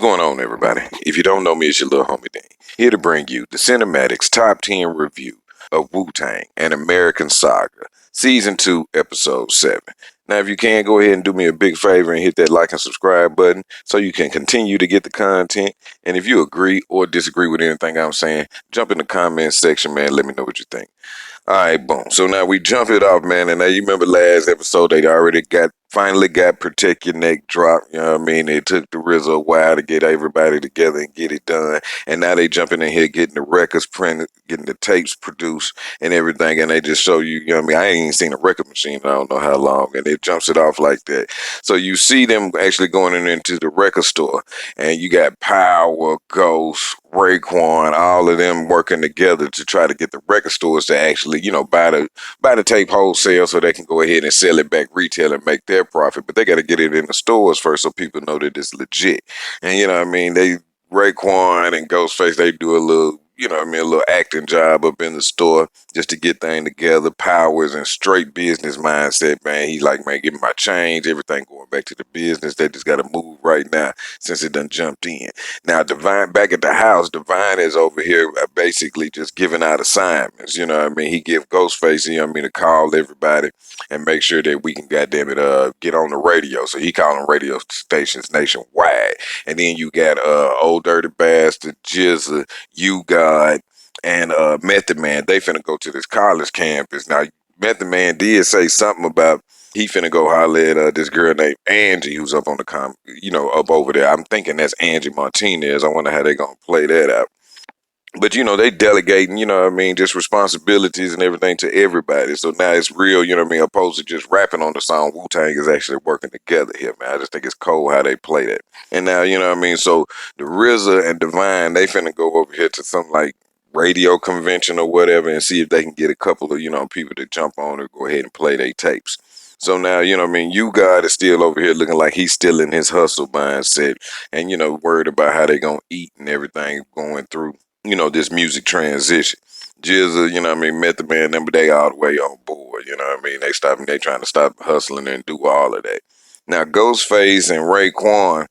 going on, everybody? If you don't know me, it's your little homie Dane, here to bring you the Cinematics Top 10 review of Wu-Tang and American Saga, Season 2, Episode 7. Now, if you can, go ahead and do me a big favor and hit that like and subscribe button so you can continue to get the content. And if you agree or disagree with anything I'm saying, jump in the comments section, man. Let me know what you think. All right, boom. So now we jump it off, man. And now you remember last episode, they already finally got Protect Your Neck dropped. You know what I mean? It took the RZA a while to get everybody together and get it done. And now they jumping in here, getting the records printed, getting the tapes produced and everything. And they just show you, you know what I mean? I ain't even seen a record machine in I don't know how long. And it jumps it off like that. So you see them actually going into the record store. And you got Power, Ghost, RAEKWON, all of them working together to try to get the record stores to actually, you know, buy the tape wholesale so they can go ahead and sell it back retail and make their profit. But they got to get it in the stores first so people know that it's legit. And you know what I mean? RAEKWON and GHOSTFACE, they do a little, you know what I mean, a little acting job up in the store just to get things together. Powers and straight business mindset, man. He like, man, give me my change, everything going back to the business. They just got to move right now since it done jumped in. Now, Divine back at the house, Divine is over here basically just giving out assignments. You know what I mean? He give Ghostface, you know what I mean, to call everybody and make sure that we can, goddamn it, get on the radio. So he calling radio stations nationwide. And then you got Old Dirty Bastard, Jizza, You God, and Method Man. They finna go to this college campus. Now, Method Man did say something about he finna go holler at this girl named Angie who's up on the up over there. I'm thinking that's Angie Martinez. I wonder how they gonna play that out. But, you know, they delegating, you know what I mean, just responsibilities and everything to everybody. So now it's real, you know what I mean, opposed to just rapping on the song. Wu-Tang is actually working together here, man. I just think it's cool how they play that. And now, you know what I mean, so the RZA and Divine, they finna go over here to some, like, radio convention or whatever and see if they can get a couple of, you know, people to jump on and go ahead and play their tapes. So now, you know what I mean, You God is still over here looking like he's still in his hustle mindset and, you know, worried about how they gonna eat and everything going through, you know, this music transition. Jizza, you know what I mean, Method Man, them, but they all the way on board, you know what I mean? They trying to stop hustling and do all of that. Now, Ghostface and RAEKWON,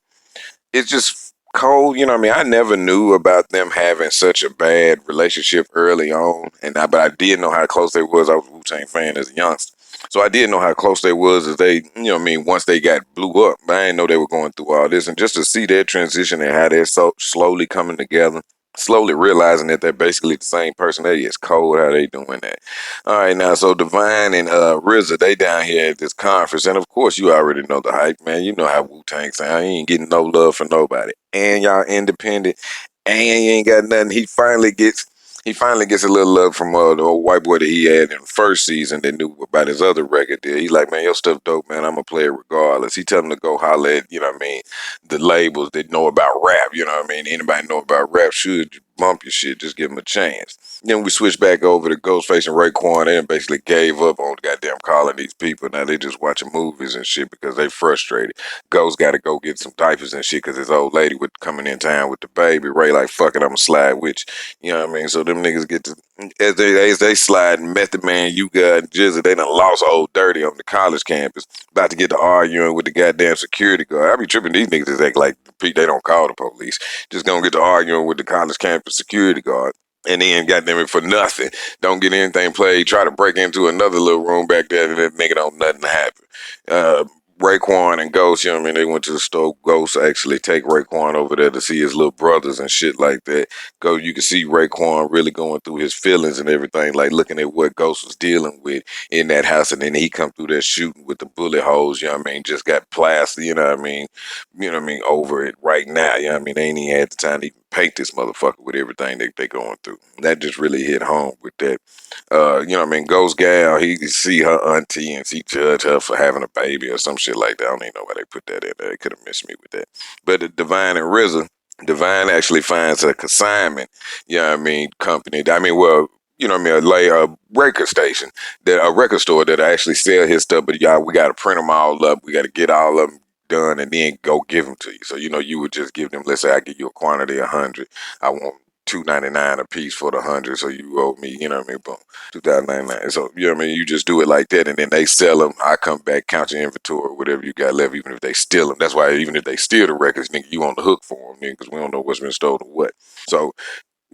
it's just cold, you know what I mean? I never knew about them having such a bad relationship early on, but I did know how close they was. I was a Wu-Tang fan as a youngster. So I did know how close they was as they, you know what I mean, once they got blew up. But I didn't know they were going through all this. And just to see their transition and how they're so slowly coming together, slowly realizing that they're basically the same person. That is cold how they doing that. All right, now, so Divine and RZA, they down here at this conference. And of course, you already know the hype, man. You know how Wu-Tang sound. He ain't getting no love from nobody. And y'all independent. And he ain't got nothing. He finally gets a little love from the old white boy that he had in the first season that knew about his other record deal. He like, man, your stuff dope, man. I'm going to play it regardless. He tell him to go holler at, you know what I mean, the labels that know about rap, you know what I mean? Anybody know about rap should bump your shit. Just give him a chance. Then we switch back over to Ghostface and RAEKWON. They basically gave up on goddamn calling these people. Now they just watching movies and shit because they frustrated. Ghost got to go get some diapers and shit because his old lady was coming in town with the baby. Ray like, fuck it, I'm going to slide with you. You know what I mean? So them niggas get to, as they slide, Method Man, You God, and Jizza, they done lost Old Dirty on the college campus. About to get to arguing with the goddamn security guard. I be tripping these niggas act like they don't call the police. Just gonna get to arguing with the college campus security guard. And then goddamn it for nothing. Don't get anything played. Try to break into another little room back there and that nigga don't nothing happen. RAEKWON and Ghost, you know what I mean? They went to the store. Ghost actually take RAEKWON over there to see his little brothers and shit like that. You can see RAEKWON really going through his feelings and everything, like looking at what Ghost was dealing with in that house. And then he come through there shooting with the bullet holes, you know what I mean? Just got plastered, you know what I mean? You know what I mean? Over it right now, you know what I mean? They ain't even had the time to even paint this motherfucker with everything they going through. That just really hit home with that. You know what I mean? Ghost gal, he see her auntie and he judge her for having a baby or some shit like that. I don't even know why they put that in there. They could have missed me with that. But the Divine and RZA, Divine actually finds a consignment, you know what I mean, company. I mean, well, you know what I mean, a record station, a record store that actually sell his stuff, but y'all, we got to print them all up. We got to get all of them done and then go give them to you. So, you know, you would just give them, let's say I give you a quantity of 100. I want $2.99 a piece for the 100, so you owe me, you know what I mean? Boom, $2.99. So you know what I mean? You just do it like that, and then they sell them. I come back, count your inventory, whatever you got left, even if they steal them. That's why even if they steal the records, nigga, you on the hook for them, nigga, because we don't know what's been stolen or what. So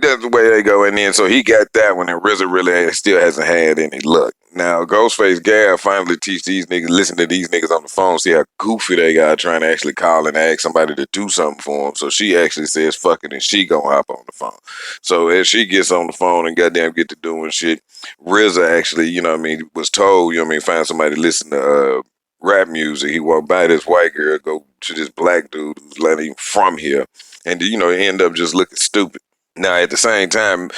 that's the way they go. And then so he got that one, and RZA really still hasn't had any luck. Now Ghostface Gab finally teach these niggas, listen to these niggas on the phone, see how goofy they got trying to actually call and ask somebody to do something for them. So she actually says fuck it, and she gonna hop on the phone. So as she gets on the phone and goddamn get to doing shit, RZA actually, you know what I mean, was told, you know what I mean, find somebody to listen to rap music. He walked by this white girl, go to this black dude who's letting him from here, and you know, he end up just looking stupid. Now, at the same time,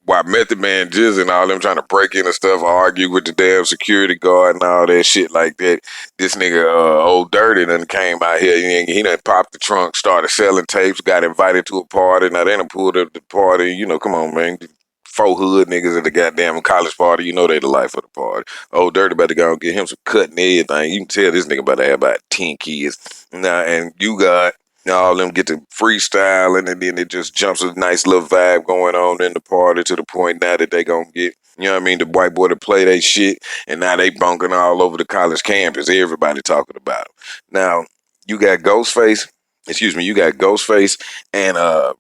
while Method Man, Jizz, and all them trying to break in and stuff, argue with the damn security guard and all that shit like that, this nigga, Old Dirty, done came out here. He done popped the trunk, started selling tapes, got invited to a party. Now, they done pulled up the party. You know, come on, man. Four hood niggas at the goddamn college party. You know they the life of the party. Old Dirty about to go and get him some cut and everything. You can tell this nigga about to have about 10 kids. Now, and you got all them get to freestyling, and then it just jumps a nice little vibe going on in the party to the point now that they gonna get, you know what I mean, the white boy to play they shit, and now they bunking all over the college campus. Everybody talking about them. Now, you got you got Ghostface and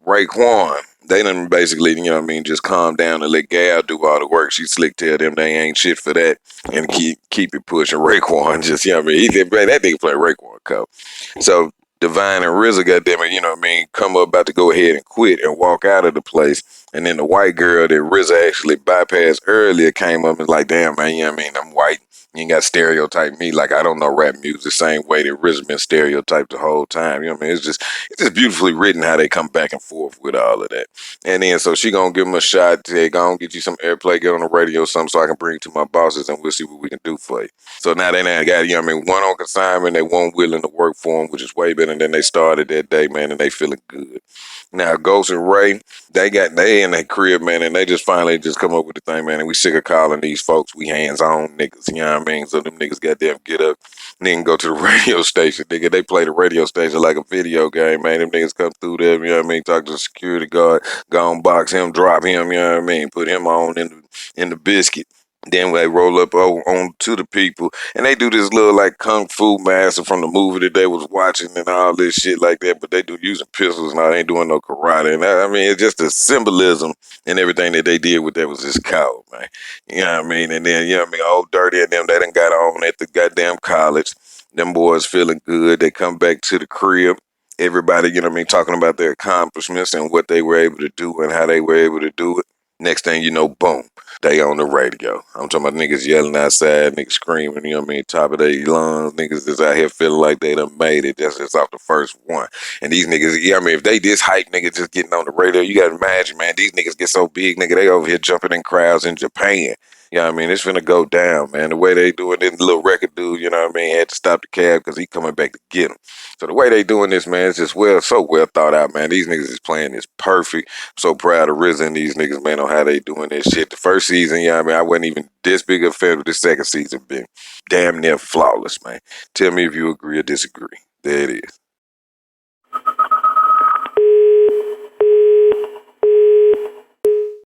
RAEKWON. They done basically, you know what I mean, just calm down and let Gal do all the work. She slick tell them they ain't shit for that and keep it pushing. RAEKWON just, you know what I mean, that nigga play RAEKWON co. So Divine and RZA, goddamn, you know what I mean, come up about to go ahead and quit and walk out of the place. And then the white girl that RZA actually bypassed earlier came up and was like, damn, man, you know what I mean, I'm white. You ain't got to stereotype me like I don't know rap music the same way that RZA been stereotyped the whole time. You know what I mean? It's just beautifully written how they come back and forth with all of that. And then so she gonna give him a shot, say, go on, get you some airplay, get on the radio or something so I can bring it to my bosses and we'll see what we can do for you. So now they now got, you know what I mean, one on consignment, they one willing to work for them, which is way better than they started that day, man, and they feeling good. Now Ghost and Ray, they in their crib, man, and they just finally just come up with the thing, man, and we sick of calling these folks we hands-on niggas, you know what I mean? So them niggas goddamn get up and then go to the radio station, nigga. They play the radio station like a video game, man. Them niggas come through there, you know what I mean? Talk to the security guard, go on box him, drop him, you know what I mean? Put him on in the biscuit. Then they roll up on to the people, and they do this little like kung fu master from the movie that they was watching and all this shit like that. But they do using pistols and all. They ain't doing no karate. And I mean, it's just the symbolism and everything that they did with that was just cold, man. You know what I mean? And then you know what I mean, Old Dirty and them, they done got on at the goddamn college. Them boys feeling good. They come back to the crib. Everybody, you know what I mean, talking about their accomplishments and what they were able to do and how they were able to do it. Next thing you know, boom, they on the radio. I'm talking about niggas yelling outside, niggas screaming, you know what I mean, top of their lungs, niggas is out here feeling like they done made it. That's just off the first one. And these niggas, yeah, I mean, if they this hype niggas just getting on the radio, you gotta imagine, man, these niggas get so big, nigga, they over here jumping in crowds in Japan. You know what I mean? It's finna go down, man. The way they do it, then the little record dude, you know what I mean, had to stop the cab because he coming back to get him. So the way they doing this, man, it's just so well thought out, man. These niggas is playing this perfect. I'm so proud of RZA and these niggas, man, on how they doing this shit. The first season, yeah, I mean, I wasn't even this big a fan of the second season been damn near flawless, man. Tell me if you agree or disagree. There it is.